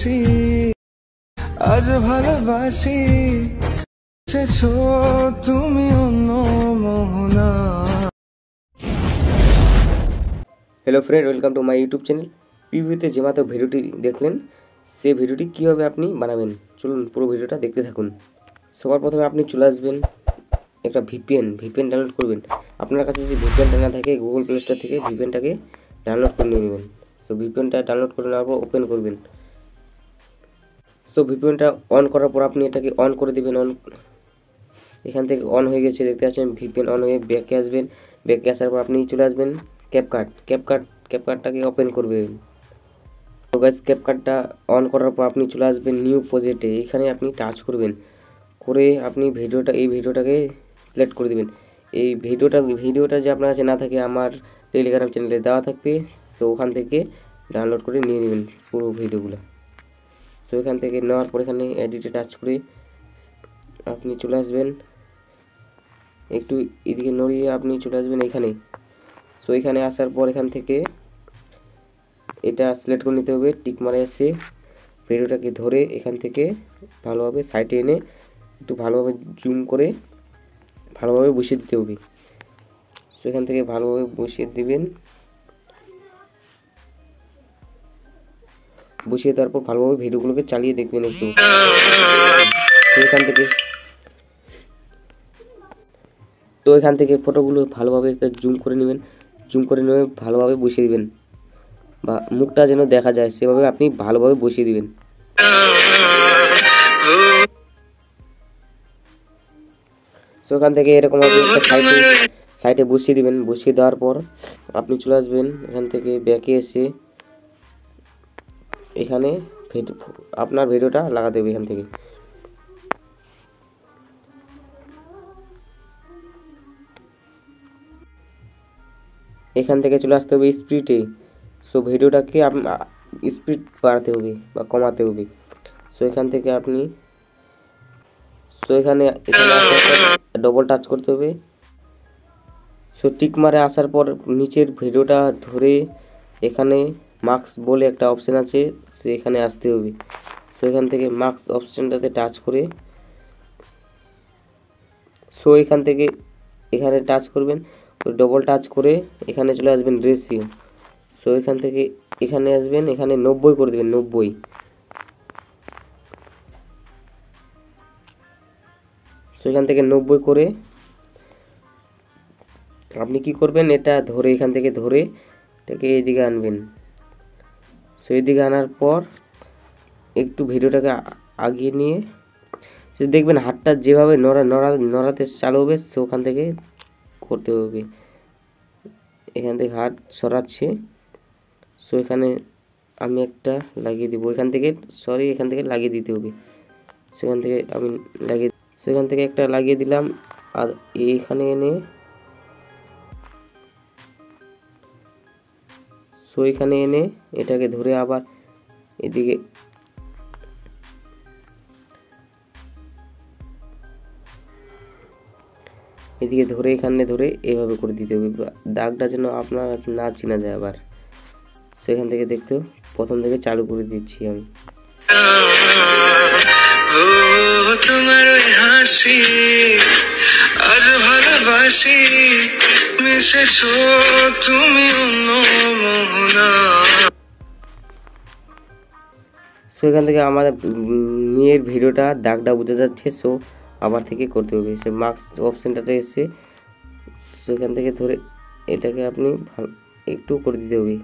হাসি আজ ভালোবাসি শেষো তুমি অন্য মোহনা। Hello friend, welcome to my YouTube channel. প্রিভিউতে যে মাত্র ভিডিওটি দেখলেন সেই ভিডিওটি কীভাবে আপনি বানাবেন, চলুন পুরো ভিডিওটা দেখতে থাকুন। সবার প্রথমে আপনি চলে আসবেন একটা ভিপিএন ডাউনলোড করবেন। আপনার কাছে যদি ভিপিএনটা না থাকে গুগল প্লে স্টোর থেকে ভিপিএনটাকে ডাউনলোড করে নিয়ে নেবেন। সো ভিপিএনটা ডাউনলোড করে নেওয়ার পর ওপেন করবেন। সো ভিপিএনটা অন করার পর আপনি এটাকে অন করে দেবেন। এখান থেকে অন হয়ে গেছে, দেখতে পাচ্ছেন ভিপিএন অন হয়ে ব্যাকে আসবেন। ব্যাকে আসার পর আপনি চলে আসবেন ক্যাপকাটটাকে ওপেন করবেন। তো গাইস, ক্যাপকাটটা অন করার পর আপনি চলে আসবেন নিউ প্রজেক্টে। এখানে আপনি টাচ করবেন, করে আপনি এই ভিডিওটাকে সিলেক্ট করে দেবেন। এই ভিডিওটা যে আপনার কাছে না থাকে আমার টেলিগ্রাম চ্যানেলে দেওয়া থাকবে। সো ওখান থেকে ডাউনলোড করে নিয়ে নেবেন পুরো ভিডিওগুলো। তো এখান থেকে নেওয়ার পর এখানে এডিটে টাচ করে আপনি চলে আসবেন, একটু এদিকে নড়িয়ে আপনি চলে আসবেন এখানে। সো এখানে আসার পর এখান থেকে এটা সিলেক্ট করে নিতে হবে। টিক মারে এসে ভিডিওটাকে ধরে এখান থেকে ভালোভাবে সাইডে এনে একটু ভালোভাবে জুম করে ভালোভাবে বসিয়ে দিতে হবে। সো এখান থেকে ভালোভাবে বসিয়ে দিবেন। বসিয়ে দেওয়ার পর ভালোভাবে ভিডিওগুলোকে চালিয়ে দেখবেন একটু। তো এখান থেকে ফটোগুলো ভালোভাবে একটা জুম করে নেবেন। জুম করে নিয়ে ভালোভাবে বসিয়ে দিবেন, বা মুখটা যেন দেখা যায় সেভাবে আপনি ভালোভাবে বসিয়ে দিবেন। সো এখান থেকে এরকম একটা সাইডে বসিয়ে দিবেন। বসিয়ে দেওয়ার পর আপনি চলে আসবেন এখান থেকে ব্যাকে এসে এখানে আপনার ভিডিওটা লাগাতে হবে। এখান থেকে চলে আসতে হবে স্পিডে। সো ভিডিওটাকে স্পিড বাড়াতে হবে বা কমাতে হবে। সো এখান থেকে আপনি এখানে ডবল টাচ করতে হবে। সো টিক মারে আসার পর নিচের ভিডিওটা ধরে এখানে মার্কস বলে একটা অপশান আছে, সেখানে আসতে হবে। সো এখান থেকে মার্কস অপশানটাতে টাচ করে এখানে টাচ করবেন। ডবল টাচ করে এখানে চলে আসবেন রেশিও। সো এখান থেকে এখানে আসবেন, এখানে 90 করে দেবেন। 90। সো এখান থেকে 90 করে আপনি কি করবেন, এটা ধরে এখান থেকে ধরে এটাকে এইদিকে আনবেন। সো এইদিকে আনার পর একটু ভিডিওটাকে আগিয়ে নিয়ে দেখবেন হাতটা যেভাবে নড়াতে চালু হবে সো ওখান থেকে করতে হবে। এখান থেকে হাত সরাচ্ছে। সো এখানে আমি একটা লাগিয়ে দিব, এখান থেকে লাগিয়ে দিতে হবে। সেখান থেকে একটা লাগিয়ে দিলাম। আর এইখানে এনে এটাকে ধরে আবার এদিকে ধরে এখানে ধরে এভাবে করে দিতে হবে, দাগটা যেন আপনার না চেনা যায় আবার। সেখান থেকে দেখতে প্রথম থেকে চালু করে দিচ্ছি আমি। তোমার ওই হাসি আজ ভালোবাসি মিশেছো তুমি অন্য মোহনা। সো এখান থেকে আমাদের মেয়ের ভিডিওটা দাগটা বোঝা যাচ্ছে। সো আবার থেকে করতে হবে। সে মার্কস অপশানটাতে এসে সো এখান থেকে ধরে এটাকে আপনি একটু করে দিতে হবে।